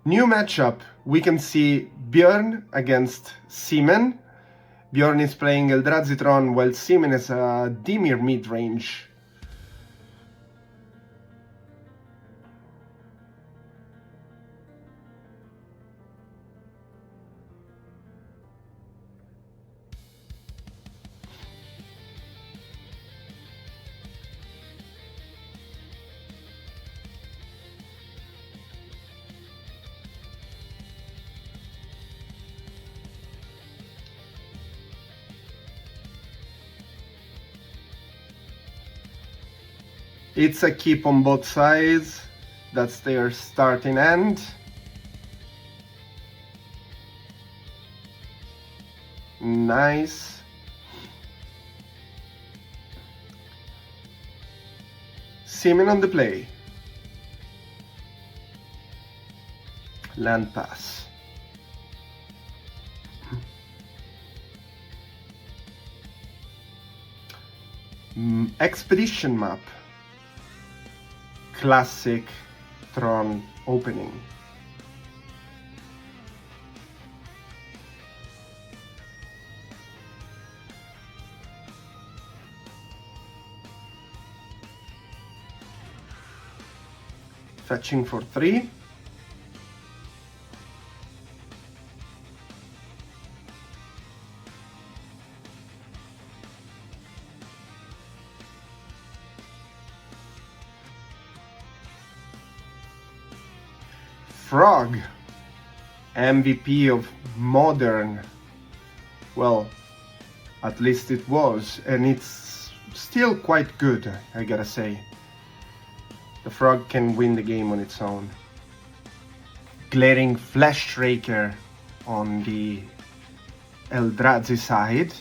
New matchup, we can see Björn against Simen. Björn is playing Eldrazi Tron while Simen is a Dimir Midrange. It's a keep on both sides. That's their starting end. Nice. Simen on the play. Land pass. Expedition map. Classic Tron opening. Fetching for 3. Frog, MVP of Modern. Well, at least it was, and it's still quite good, I gotta say. The Frog can win the game on its own. Glaring Fleshraker on the Eldrazi side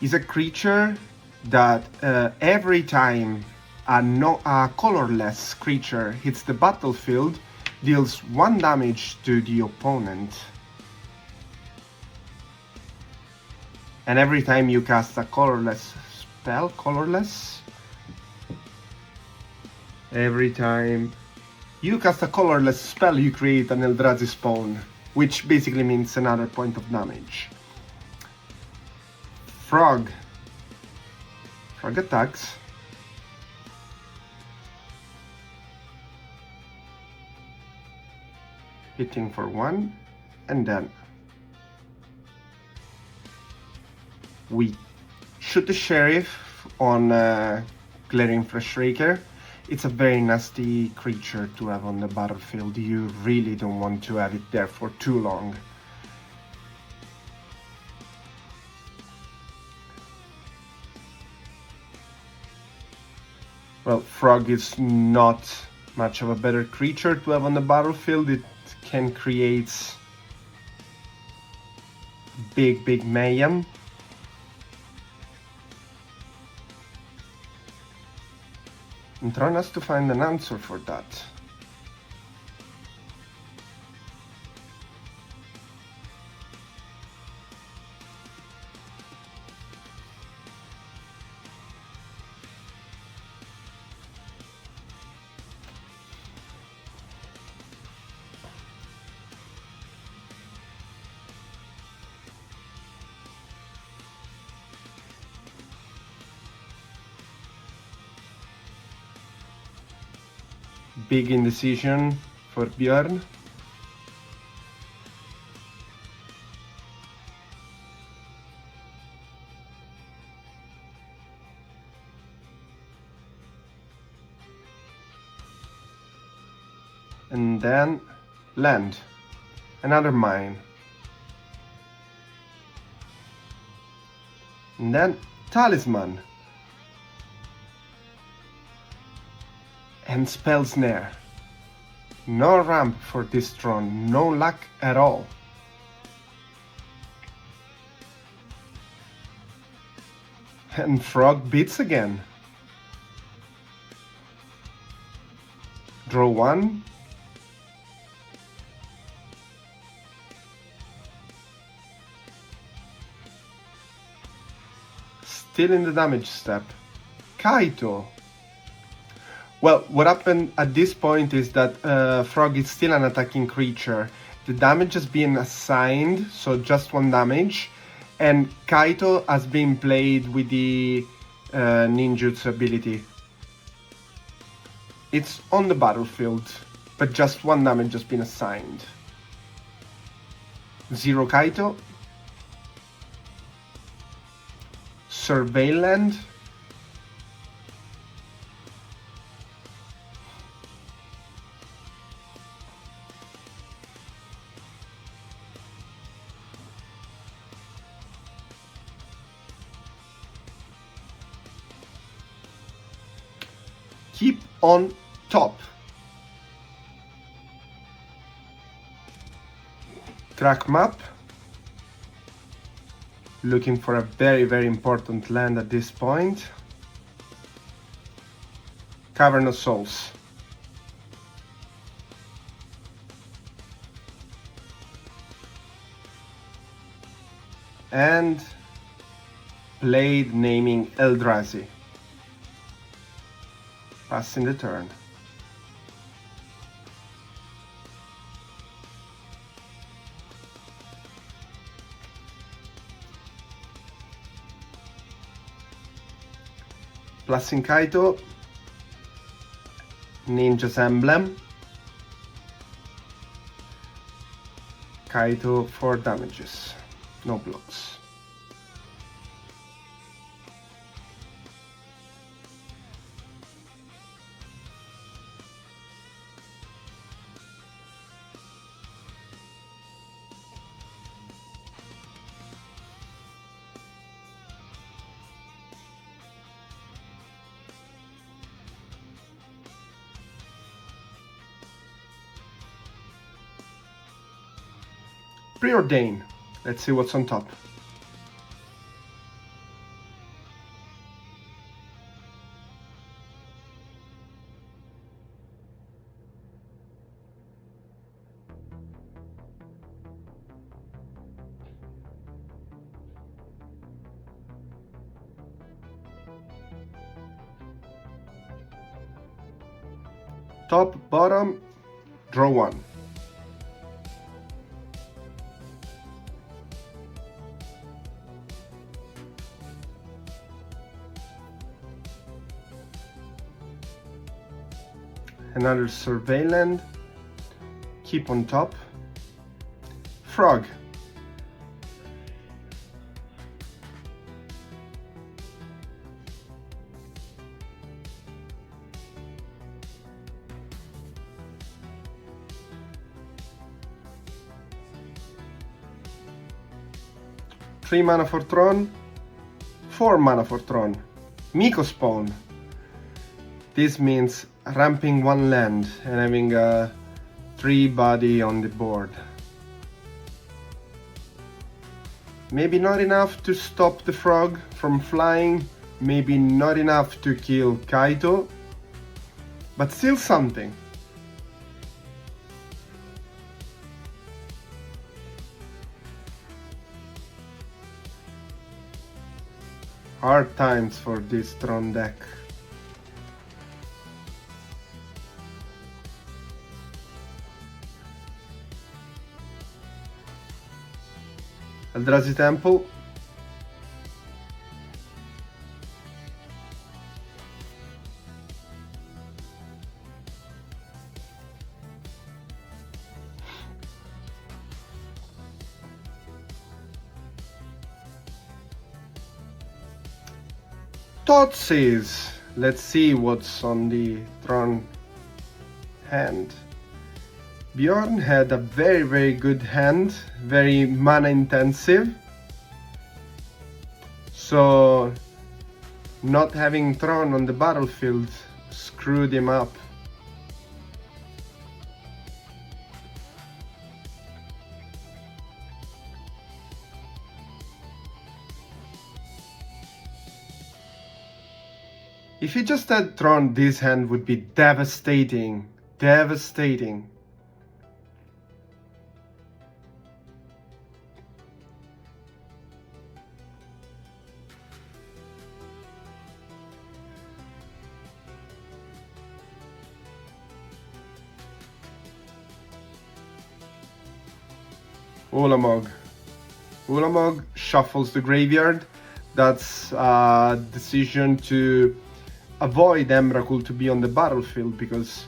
is a creature that every time a colorless creature hits the battlefield, deals 1 damage to the opponent. And every time you cast a colorless spell, every time you cast a colorless spell, you create an Eldrazi spawn, which basically means another point of damage. Frog attacks. Hitting for 1, and then we shoot the Sheriff on Glaring Fleshraker. It's a very nasty creature to have on the battlefield. You really don't want to have it there for too long. Well, Frog is not much of a better creature to have on the battlefield. It can create big mayhem. And Tron has to find an answer for that. Big indecision for Björn. And then land. Another mine. And then talisman. And spell snare. No ramp for this Tron, no luck at all. And Frog beats again. Draw 1. Still in the damage step. Kaito. Well, what happened at this point is that Frog is still an attacking creature. The damage has been assigned, so just 1 damage, and Kaito has been played with the ninjutsu ability. It's on the battlefield, but just 1 damage has been assigned. 0 Kaito. Survey land. Keep on top. Track map. Looking for a very, very important land at this point. Cavern of Souls. And played naming Eldrazi. Passing the turn. Plusing Kaito. Ninja's Emblem. Kaito 4 damages. No blocks. Preordain. Let's see what's on top. Top, bottom, draw 1. Another survey land. Keep on top. Frog. Three mana for Tron, 4 mana for Tron. Miko spawn. This means ramping 1 land and having a 3 body on the board. Maybe not enough to stop the frog from flying, maybe not enough to kill Kaito, but still something. Hard times for this Tron deck. Eldrazi Temple. Thoughtseize. Let's see what's on the Tron hand. Bjorn had a very, very good hand, very mana intensive. So not having Tron on the battlefield screwed him up. If he just had Tron, this hand would be devastating. Devastating. Ulamog. Ulamog shuffles the graveyard. That's a decision to avoid Emrakul to be on the battlefield, because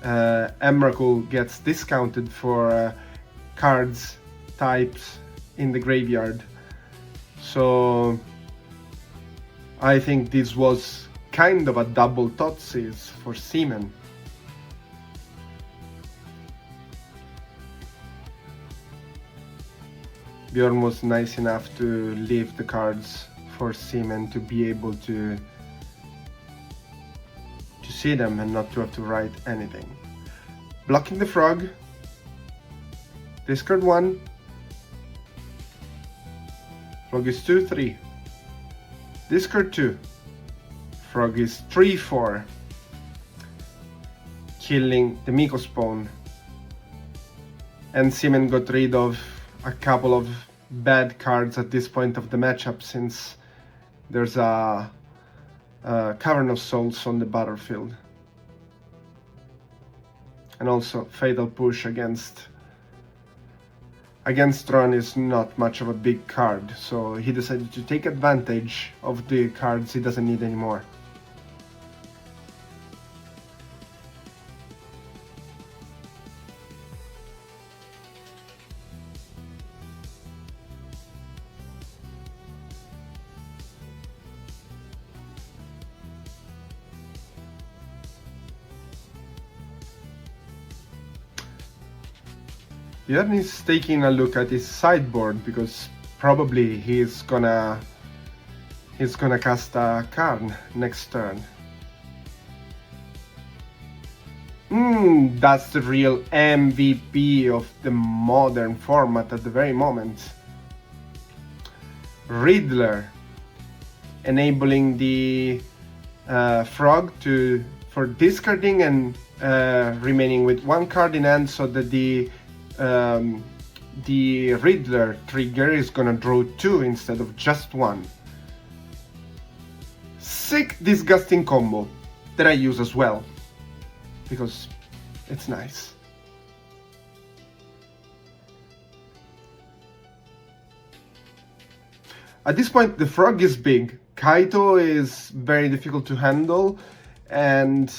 Emrakul gets discounted for cards types in the graveyard. So I think this was kind of a double Totsis for Seaman. Bjorn was nice enough to leave the cards for Seaman to be able to see them and not to have to write anything. Blocking the frog. Discard 1. Frog is 2-3. Discard 2. Frog is 3-4. Killing the Miko spawn. And Seaman got rid of a couple of bad cards at this point of the matchup, since there's a Cavern of Souls on the battlefield. And also Fatal Push against Tron is not much of a big card, so he decided to take advantage of the cards he doesn't need anymore. Bjorn is taking a look at his sideboard, because probably he's gonna cast a Karn next turn. That's the real MVP of the modern format at the very moment. Riddler, enabling the frog for discarding and remaining with one card in hand, so that the Riddler trigger is gonna draw 2 instead of just 1. Sick, disgusting combo that I use as well, because it's nice. At this point, the frog is big. Kaito is very difficult to handle, and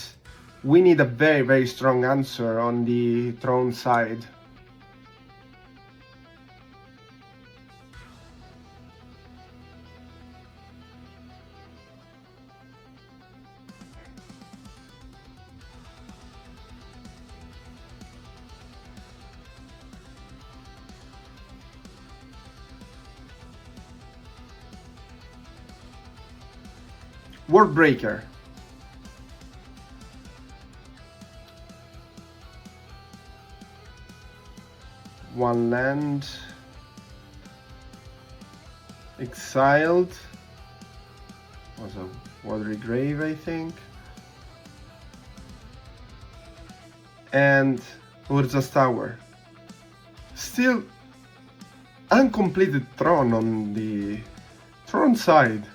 we need a very, very strong answer on the Tron side. Wordbreaker. One land. Exiled. Was a Watery Grave, I think. And Urza's Tower. Still uncompleted Tron on the Tron side.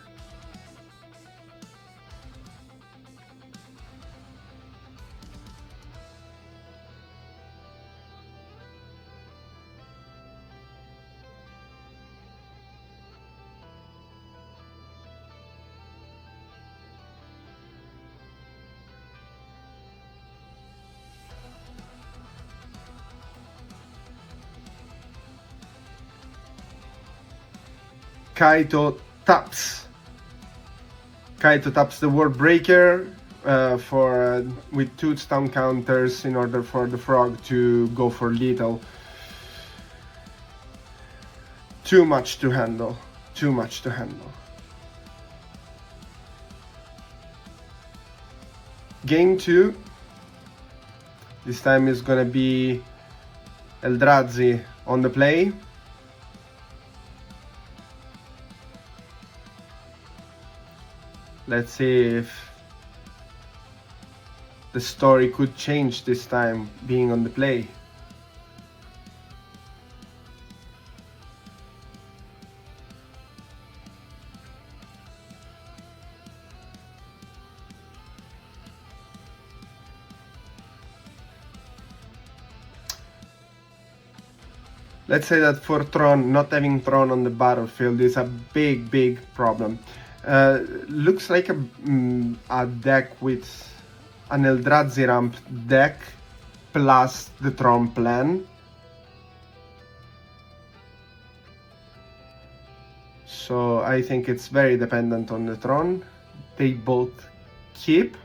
Kaito taps the Wordbreaker with 2 stun counters in order for the frog to go for lethal. Too much to handle. Game 2. This time is gonna be Eldrazi on the play. Let's see if the story could change this time, being on the play. let's say that for Tron, not having Tron on the battlefield is a big problem. Looks like a deck with an Eldrazi ramp deck plus the Tron plan. So I think it's very dependent on the Tron. They both keep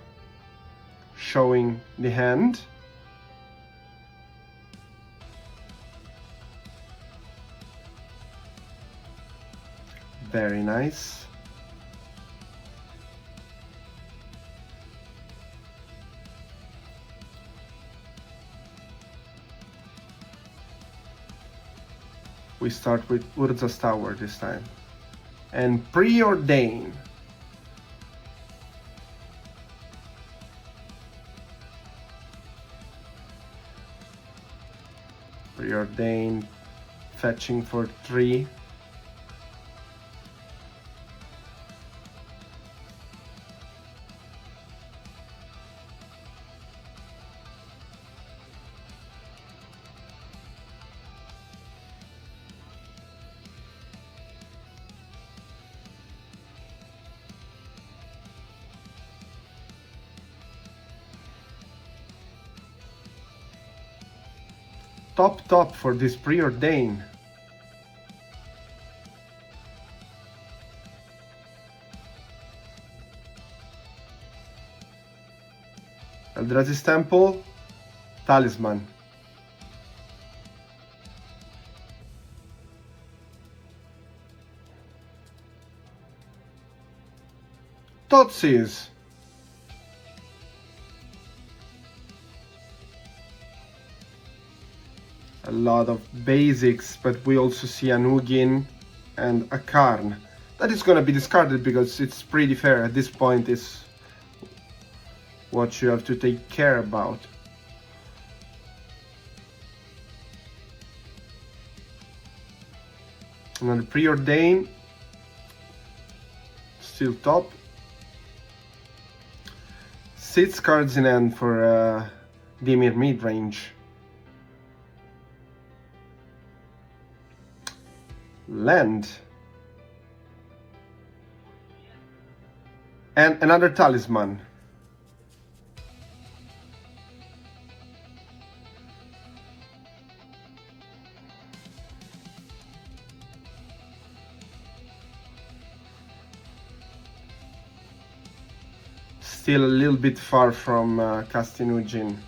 showing the hand. Very nice. We start with Urza's Tower this time. And Preordain. Preordain, fetching for 3. Top for this Preordain. Eldrazi's Temple, Talisman. Thoughtseize. A lot of basics, but we also see an Ugin and a Karn. That is going to be discarded because it's pretty fair at this point, is what you have to take care about. Another Preordain, still top. 6 cards in hand for Dimir Midrange. Land. And another Talisman. Still a little bit far from casting Ugin.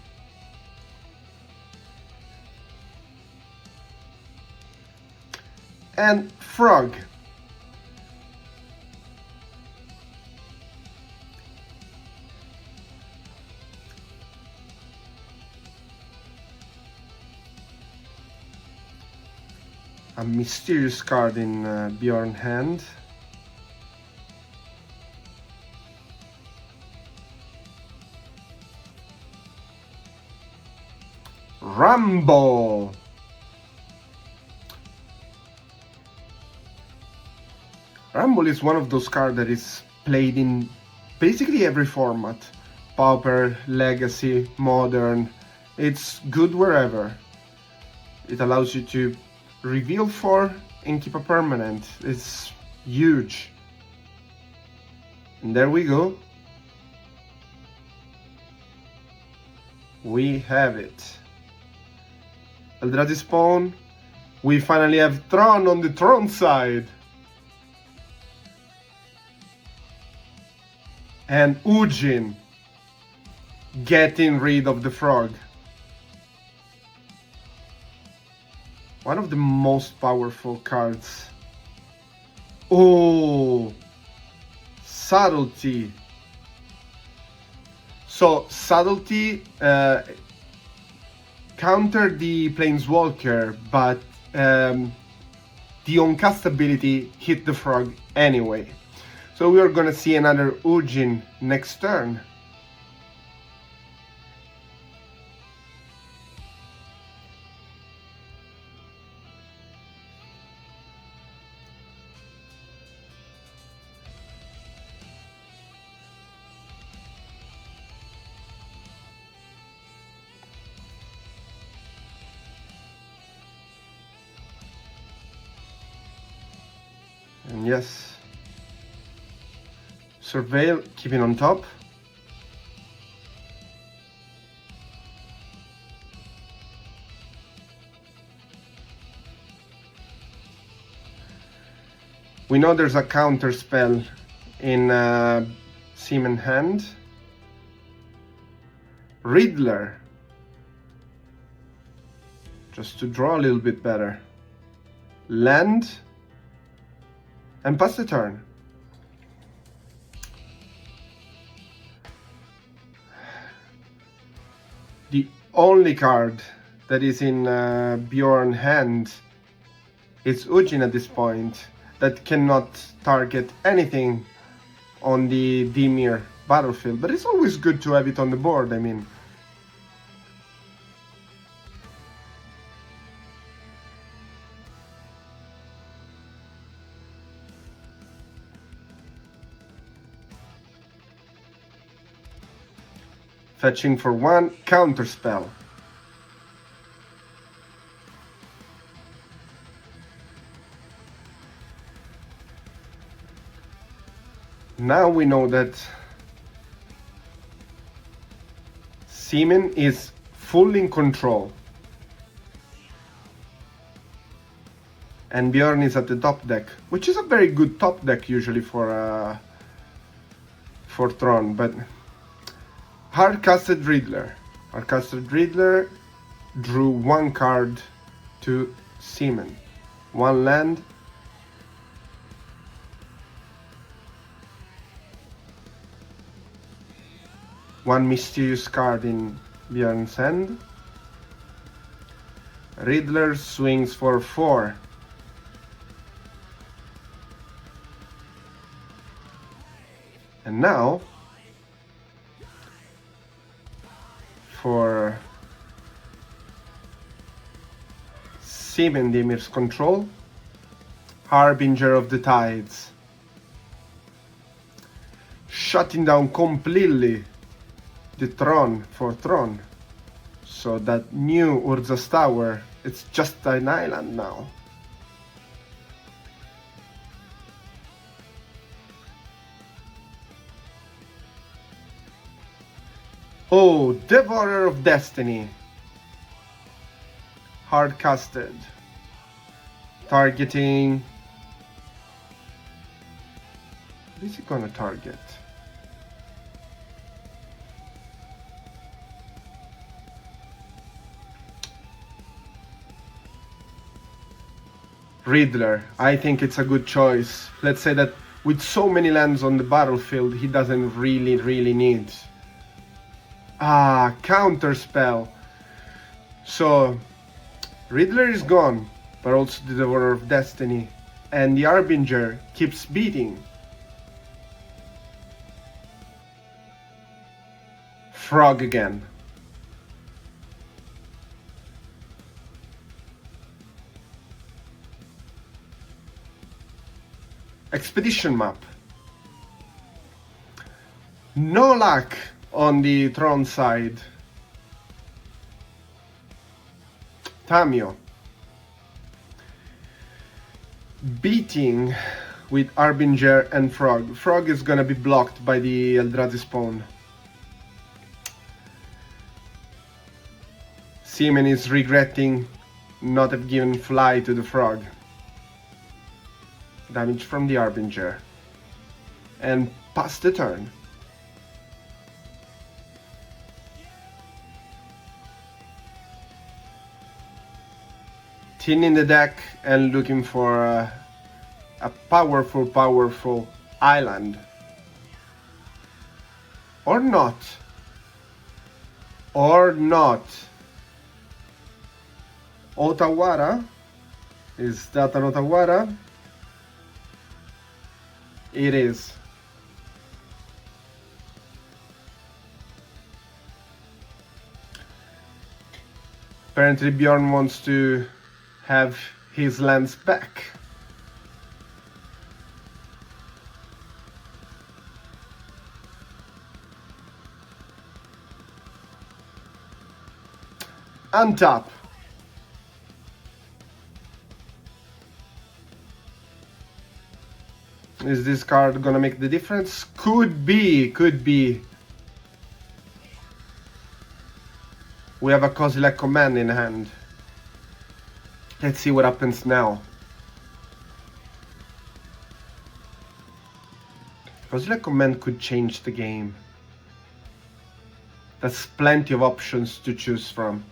And Frog. A mysterious card in Bjorn hand. Rambo. Rumble is one of those cards that is played in basically every format. Pauper, Legacy, Modern. It's good wherever. It allows you to reveal 4 and keep a permanent. It's huge. And there we go. We have it. Eldrazi Spawn. We finally have Tron on the Tron side. And Ugin getting rid of the frog. One of the most powerful cards. Oh, Subtlety. So Subtlety counter the Planeswalker, but the uncastability hit the frog anyway. So we are gonna see another Ugin next turn. yes. Surveil, keeping on top. We know there's a counter spell in Seaman hand. Riddler. Just to draw a little bit better. Land. And pass the turn. The only card that is in Bjorn hand is Ujin at this point, that cannot target anything on the Dimir battlefield, but it's always good to have it on the board, I mean. Fetching for 1, counter spell. Now we know that Seaman is fully in control. And Bjorn is at the top deck, which is a very good top deck usually for Tron, but hard-casted Riddler. Hard-casted Riddler drew 1 card to Seaman. 1 land. One mysterious card in Bjorn's hand. Riddler swings for 4. And now, for Seaman Dimir's control, Harbinger of the Tides. Shutting down completely the Tron for Tron. So that new Urza's Tower, it's just an island now. Oh, Devourer of Destiny. Hard-casted. Targeting... What is he gonna target? Riddler. I think it's a good choice. Let's say that with so many lands on the battlefield, he doesn't really need. Counter spell. So, Riddler is gone, but also the Devourer of Destiny. And the Harbinger keeps beating. Frog again. Expedition map. No luck on the Tron side. Tamio. Beating with Harbinger and Frog. Frog is gonna be blocked by the Eldrazi spawn. Seaman is regretting not have given fly to the Frog. Damage from the Harbinger. And pass the turn. Tin in the deck and looking for a powerful island. Or not. Or not. Otawara? Is that an Otawara? It is. Apparently Bjorn wants to have his lands back. Untap. Is this card gonna make the difference? Could be, could be. We have a Kozilek command in hand. Let's see what happens now. Kozilek command could change the game. There's plenty of options to choose from.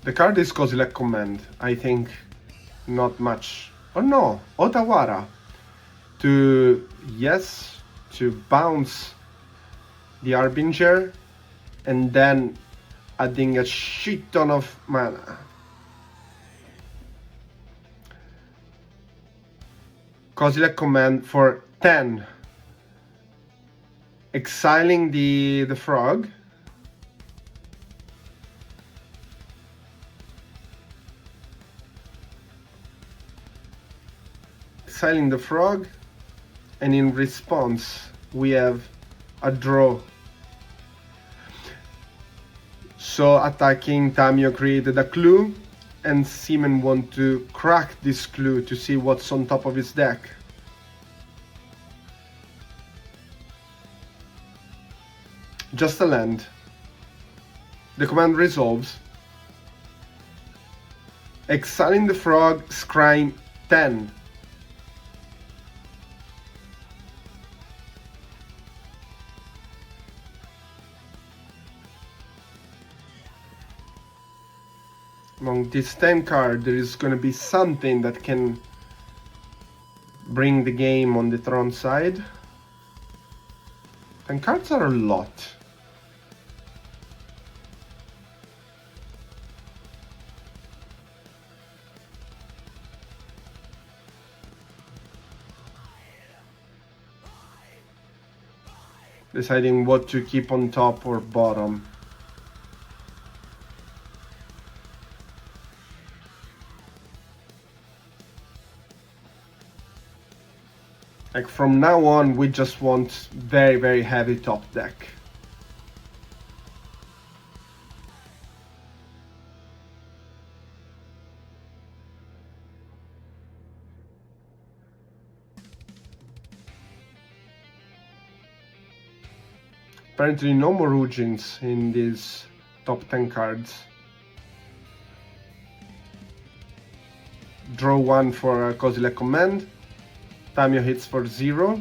The card is Kozilek command. I think not much. Oh no, Otawara. To bounce the Harbinger and then adding a shit ton of mana. Kozilek command for 10. Exiling the frog. Exiling the frog, and in response we have a draw. So attacking Tamio created a clue, and Seaman want to crack this clue to see what's on top of his deck. Just a land. The command resolves. Exiling the frog, scrying 10. Among this 10 card, there is going to be something that can bring the game on the Tron side. 10 cards are a lot. Deciding what to keep on top or bottom. Like from now on, we just want very, very heavy top deck. Apparently no more Ujins in these top 10 cards. Draw 1 for a Kozilek command. Tamio hits for 0.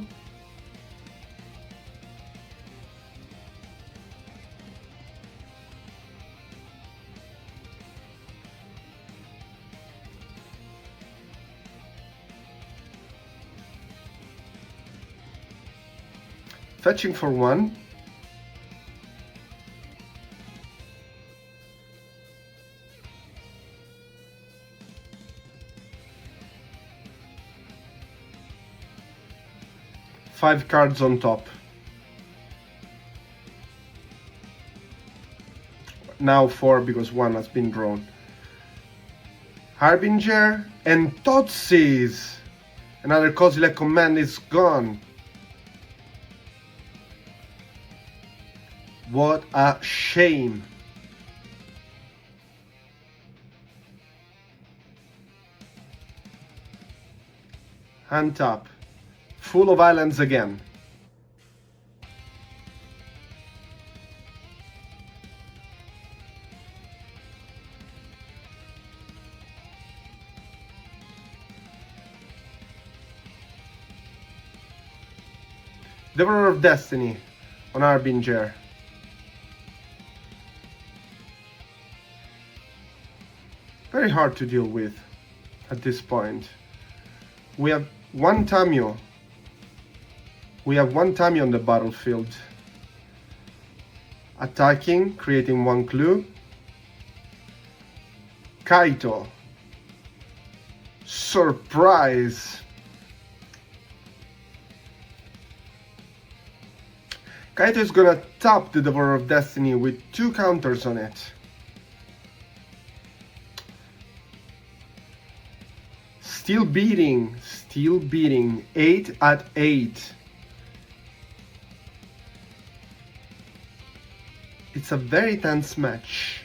Fetching for 1. Five cards on top. Now 4 because 1 has been drawn. Harbinger and Thoughtseize. Another Kozilek command is gone. What a shame. Hand top. Full of islands again. Devourer of Destiny on Harbinger. Very hard to deal with at this point. We have one Tamio. We have one Tamio on the battlefield. Attacking, creating one clue. Kaito. Surprise. Kaito is gonna tap the Devourer of Destiny with 2 counters on it. Still beating, 8 at 8. It's a very tense match.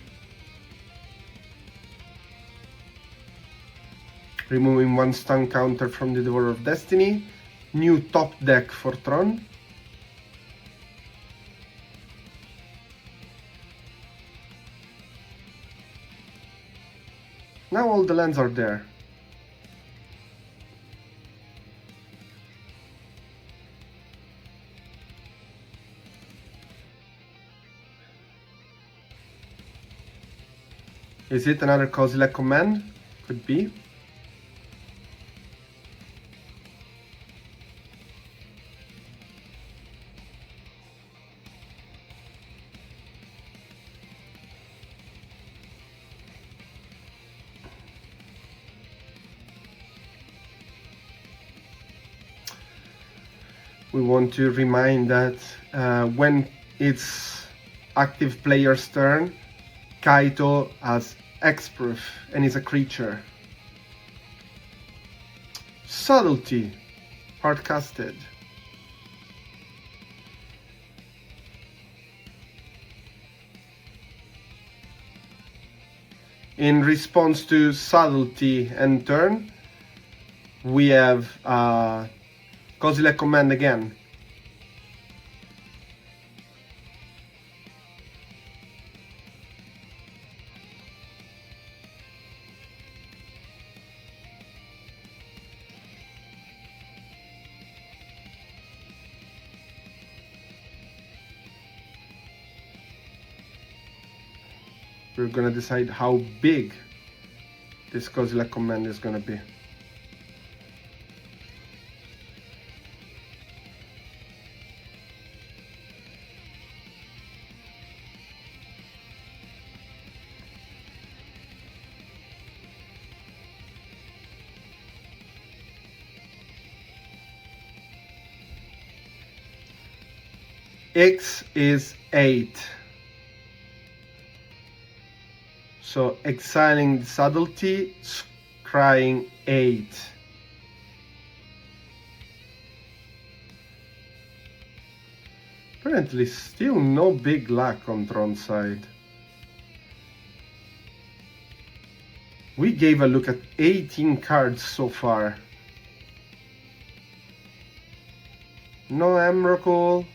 Removing 1 stun counter from the Devourer of Destiny. New top deck for Tron. Now all the lands are there. Is it another Kozilek command? Could be. We want to remind that when it's active player's turn, Kaito has X-Proof and is a creature. Subtlety, hard-casted. In response to Subtlety and turn, we have Kozilek command again. We're gonna decide how big this Kozilek command is gonna be. X is 8. So exiling the subtlety, scrying 8. Apparently still no big luck on Tron's side. We gave a look at 18 cards so far. No Emrakul,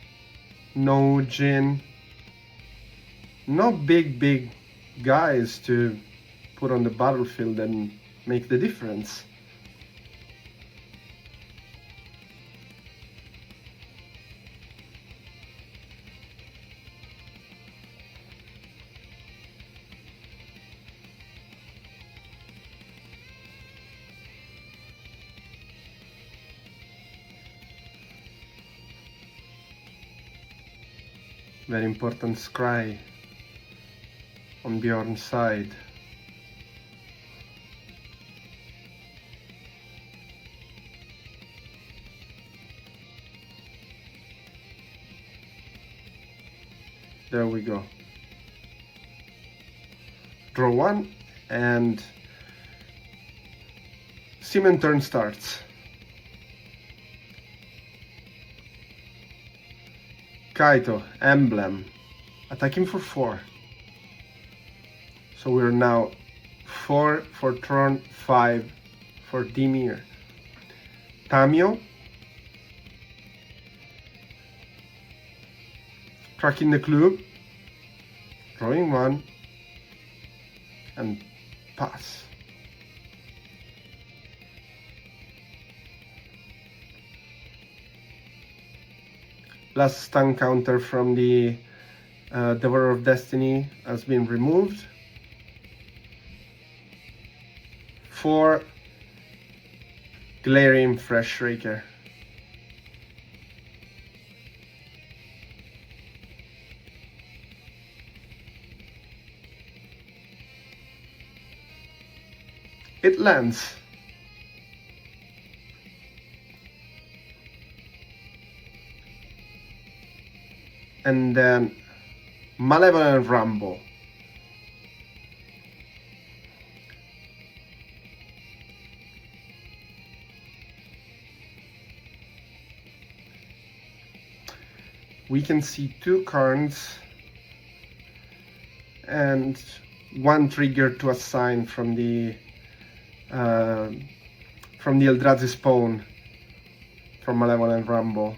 no Jin, no big guys to put on the battlefield and make the difference. Very important scry on Bjorn's side. There we go. Draw 1 and Simon turn starts. Kaito, emblem, attacking for 4. So we're now 4 for Tron, 5 for Dimir. Tamio, tracking the clue, drawing 1, and pass. Last stun counter from the Devourer of Destiny has been removed. 4 Glaring Fresh Raker. It lands. and then Malevolent Rambo. We can see 2 cards and 1 trigger to assign from the Eldrazi spawn from Malevolent Rambo.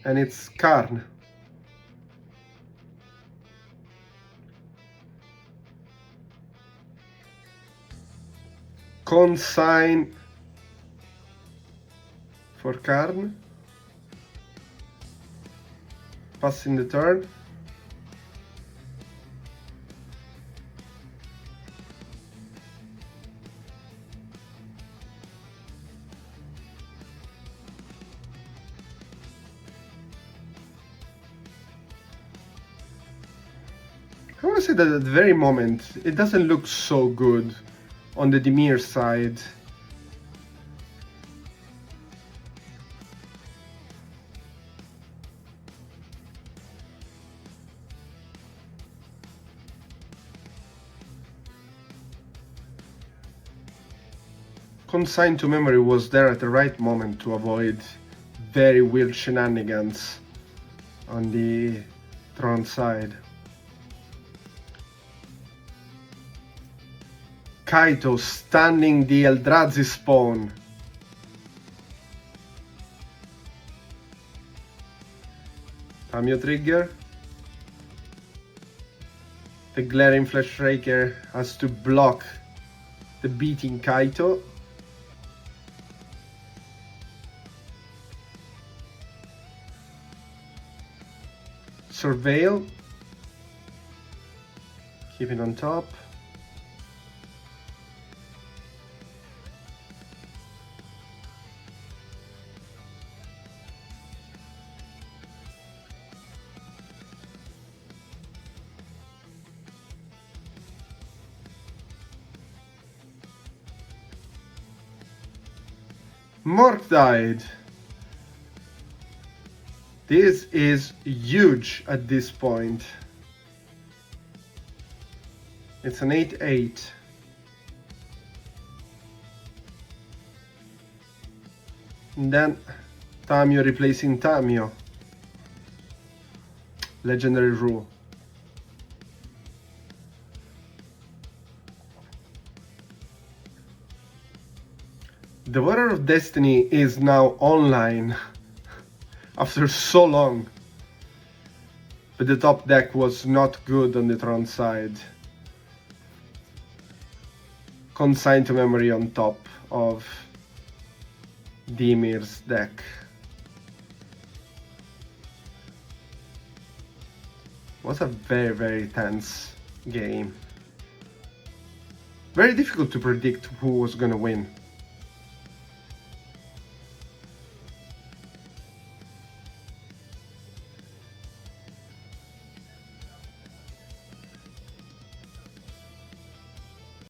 And it's Karn. Consign for Karn. Passing the turn. I want to say that at the very moment, it doesn't look so good on the Dimir side. Consign to Memory was there at the right moment to avoid very weird shenanigans on the Tron side. Kaito standing the Eldrazi spawn. Tamio trigger. The Glaring Fleshraker has to block the beating Kaito. Surveil. Keep it on top. Mork died. This is huge at this point. It's an 8/8. And then Tamio replacing Tamio. Legendary rule. The Warrior of Destiny is now online after so long, but the top deck was not good on the Tron side. Consign to Memory on top of Dimir's deck. Was a very, very tense game. Very difficult to predict who was gonna win.